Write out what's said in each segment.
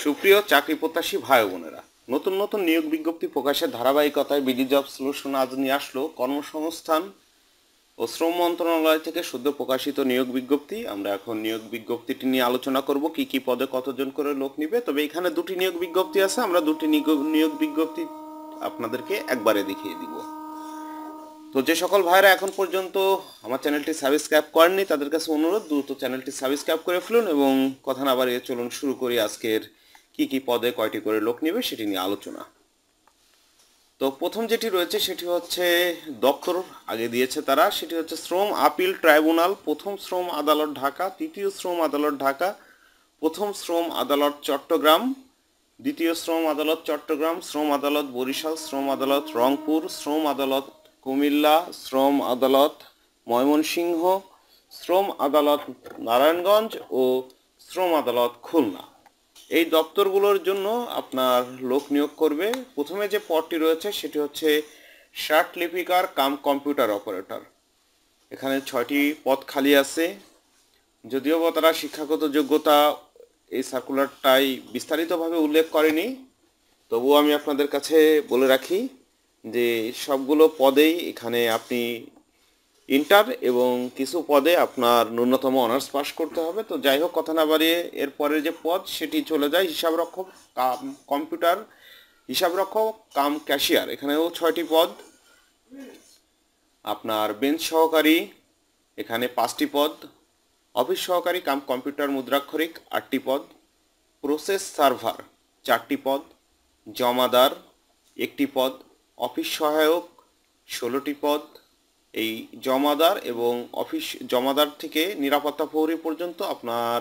সুপ্রিয় চাকরি প্রত্যাশী ভাই বোনেরা, নতুন নতুন নিয়োগ বিজ্ঞপ্তি প্রকাশের ধারাবাহিকতায় বিডি জব সলিউশন আজ নিয়ে আসলো কর্মসংস্থান ও শ্রম মন্ত্রণালয় থেকে সদ্য প্রকাশিত নিয়োগ বিজ্ঞপ্তি। আমরা এখন নিয়োগ বিজ্ঞপ্তিটি নিয়ে আলোচনা করব, কি কি পদে কতজন করে লোক নিবে। তবে এখানে দুটি নিয়োগ বিজ্ঞপ্তি আছে, আমরা দুটি নিয়োগ বিজ্ঞপ্তি আপনাদেরকে একবারে দেখিয়ে দিব। তো যে সকল ভাইরা এখন পর্যন্ত আমার চ্যানেলটি সাবস্ক্রাইব করেননি তাদের কাছে অনুরোধ, দ্রুত চ্যানেলটি সাবস্ক্রাইব করে ফেলুন এবং কথা না বাড়িয়ে চলুন শুরু করি আজকের কি কি পদে কয়টি করে লোক নেবে সেটি নিয়ে আলোচনা। তো প্রথম যেটি রয়েছে সেটি হচ্ছে দপ্তর আগে দিয়েছে তারা, সেটি হচ্ছে শ্রম আপিল ট্রাইব্যুনাল, প্রথম শ্রম আদালত ঢাকা, তৃতীয় শ্রম আদালত ঢাকা, প্রথম শ্রম আদালত চট্টগ্রাম, দ্বিতীয় শ্রম আদালত চট্টগ্রাম, শ্রম আদালত বরিশাল, শ্রম আদালত রংপুর, শ্রম আদালত কুমিল্লা, শ্রম আদালত ময়মনসিংহ, শ্রম আদালত নারায়ণগঞ্জ ও শ্রম আদালত খুলনা। এই দপ্তরগুলোর জন্য আপনার লোক নিয়োগ করবে। প্রথমে যে পদটি রয়েছে সেটি হচ্ছে শার্ট লিপিকার কাম কম্পিউটার অপারেটর। এখানে 6টি পদ খালি আছে। যদিও বা তারা শিক্ষাগত যোগ্যতা এই সার্কুলারটাই বিস্তারিতভাবে উল্লেখ করেনি, তবুও আমি আপনাদের কাছে বলে রাখি যে সবগুলো পদেই এখানে আপনি ইন্টার এবং কিছু পদে আপনার ন্যূনতম অনার্স পাস করতে হবে। তো যাই হোক, কথা না বাড়িয়ে এরপরের যে পদ সেটি চলে যায় হিসাবরক্ষক কাম কম্পিউটার হিসাবরক্ষক কাম ক্যাশিয়ার। এখানেও 6টি পদ। আপনার বেঞ্চ সহকারী এখানে 5টি পদ, অফিস সহকারী কাম কম্পিউটার মুদ্রাক্ষরিক 8টি পদ, প্রসেস সার্ভার 4টি পদ, জমাদার 1টি পদ, অফিস সহায়ক 16টি পদ। এই জমাদার এবং অফিস জমাদার থেকে নিরাপত্তা প্রহরী পর্যন্ত আপনার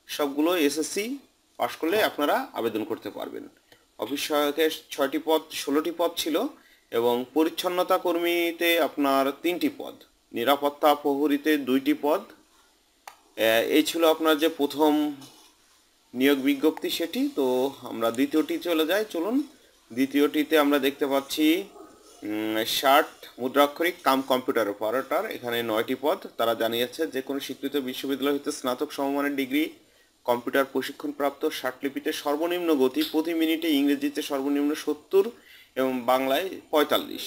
সবগুলো এসএসসি পাশ করলে আপনারা আবেদন করতে পারবেন। অফিস সহায়কের 6টি পদ 16টি পদ ছিল এবং পরিচ্ছন্নতা কর্মীতে আপনার 3টি পদ, নিরাপত্তা প্রহরীতে 2টি পদ। এই ছিল আপনার যে প্রথম নিয়োগ বিজ্ঞপ্তি সেটি। তো আমরা দ্বিতীয়টি চলে যাই, চলুন। দ্বিতীয়টিতে আমরা দেখতে পাচ্ছি শার্ট মুদ্রাক্ষরিক কাম কম্পিউটার অপারেটর। এখানে 9টি পদ। তারা জানিয়েছে যে কোনো স্বীকৃত বিশ্ববিদ্যালয় হতে স্নাতক সমমানের ডিগ্রি, কম্পিউটার প্রশিক্ষণপ্রাপ্ত, শার্টলিপিতে সর্বনিম্ন গতি প্রতি মিনিটে, ইংরেজিতে সর্বনিম্ন 70 এবং বাংলায় 45।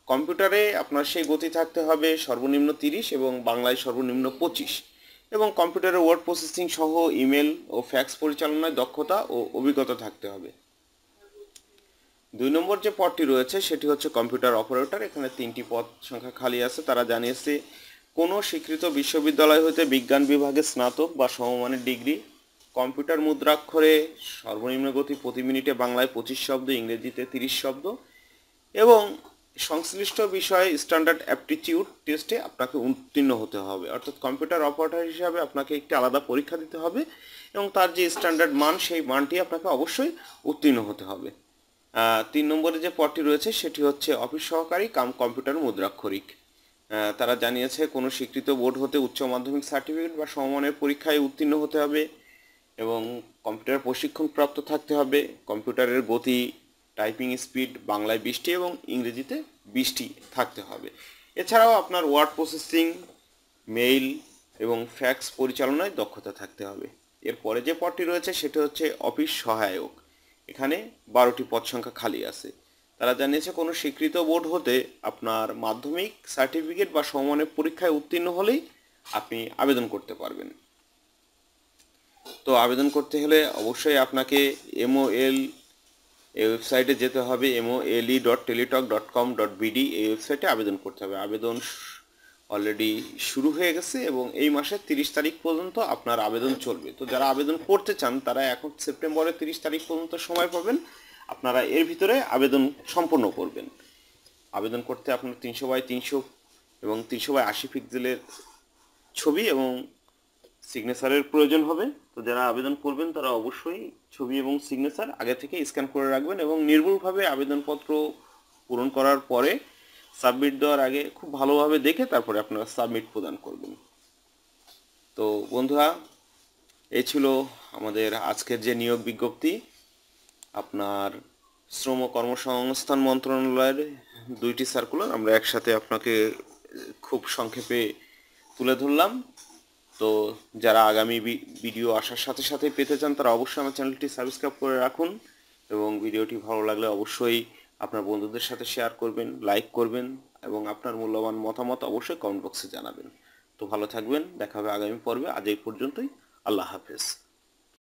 কম্পিউটারে আপনার সেই গতি থাকতে হবে সর্বনিম্ন 30 এবং বাংলায় সর্বনিম্ন 25 এবং কম্পিউটারে ওয়ার্ড প্রসেসিং সহ ইমেল ও ফ্যাক্স পরিচালনায় দক্ষতা ও অভিজ্ঞতা থাকতে হবে। 2 নম্বর যে পদটি রয়েছে সেটি হচ্ছে কম্পিউটার অপারেটর। এখানে 3টি পদ সংখ্যা খালি আছে। তারা জানিয়েছে কোনো স্বীকৃত বিশ্ববিদ্যালয় হতে বিজ্ঞান বিভাগে স্নাতক বা সমমানের ডিগ্রি, কম্পিউটার মুদ্রাক্ষরে সর্বনিম্ন গতি প্রতি মিনিটে বাংলায় 25 শব্দ, ইংরেজিতে 30 শব্দ এবং সংশ্লিষ্ট বিষয়ে স্ট্যান্ডার্ড অ্যাপটিটিউড টেস্টে আপনাকে উত্তীর্ণ হতে হবে। অর্থাৎ কম্পিউটার অপারেটর হিসাবে আপনাকে একটি আলাদা পরীক্ষা দিতে হবে এবং তার যে স্ট্যান্ডার্ড মান সেই মানটি আপনাকে অবশ্যই উত্তীর্ণ হতে হবে। 3 নম্বরে যে পদটি রয়েছে সেটি হচ্ছে অফিস সহকারী কাম কম্পিউটার মুদ্রাক্ষরিক। তারা জানিয়েছে কোনো স্বীকৃত বোর্ড হতে উচ্চ মাধ্যমিক সার্টিফিকেট বা সমমানের পরীক্ষায় উত্তীর্ণ হতে হবে এবং কম্পিউটার প্রশিক্ষণপ্রাপ্ত থাকতে হবে। কম্পিউটারের গতি টাইপিং স্পিড বাংলায় 20টি এবং ইংরেজিতে 20টি থাকতে হবে। এছাড়াও আপনার ওয়ার্ড প্রসেসিং, মেইল এবং ফ্যাক্স পরিচালনায় দক্ষতা থাকতে হবে। এরপরে যে পদটি রয়েছে সেটি হচ্ছে অফিস সহায়ক। এখানে 12টি পদ সংখ্যা খালি আছে। তারা জানিয়েছে কোনো স্বীকৃত বোর্ড হতে আপনার মাধ্যমিক সার্টিফিকেট বা সমমানের পরীক্ষায় উত্তীর্ণ হলেই আপনি আবেদন করতে পারবেন। তো আবেদন করতে হলে অবশ্যই আপনাকে MOL এই ওয়েবসাইটে যেতে হবে, mole.teletalk.com.bd এই ওয়েবসাইটে আবেদন করতে হবে। আবেদন অলরেডি শুরু হয়ে গেছে এবং এই মাসের 30 তারিখ পর্যন্ত আপনার আবেদন চলবে। তো যারা আবেদন করতে চান তারা এখন সেপ্টেম্বরের 30 তারিখ পর্যন্ত সময় পাবেন, আপনারা এর ভিতরে আবেদন সম্পন্ন করবেন। আবেদন করতে আপনার 300x300 এবং 300x80 পিক্সেলের ছবি এবং সিগনেচারের প্রয়োজন হবে। তো যারা আবেদন করবেন তারা অবশ্যই ছবি এবং সিগনেচার আগে থেকে স্ক্যান করে রাখবেন এবং নির্ভুলভাবে আবেদনপত্র পূরণ করার পরে সাবমিট দেওয়ার আগে খুব ভালোভাবে দেখে তারপরে আপনারা সাবমিট প্রদান করবেন। তো বন্ধুরা, এই ছিল আমাদের আজকের যে নিয়োগ বিজ্ঞপ্তি। আপনার শ্রম ও কর্মসংস্থান মন্ত্রণালয়ের 2টি সার্কুলার আমরা একসাথে আপনাকে খুব সংক্ষেপে তুলে ধরলাম। তো যারা আগামী ভিডিও আসার সাথে সাথে পেতে চান তারা অবশ্যই আমার চ্যানেলটি সাবস্ক্রাইব করে রাখুন এবং ভিডিওটি ভালো লাগলে অবশ্যই আপনার বন্ধুদের সাথে শেয়ার করবেন, লাইক করবেন এবং আপনার মূল্যবান মতামত অবশ্যই কমেন্ট বক্সে জানাবেন। তো ভালো থাকবেন, দেখা হবে আগামী পর্বে। আজ এই পর্যন্তই। আল্লাহ হাফেজ।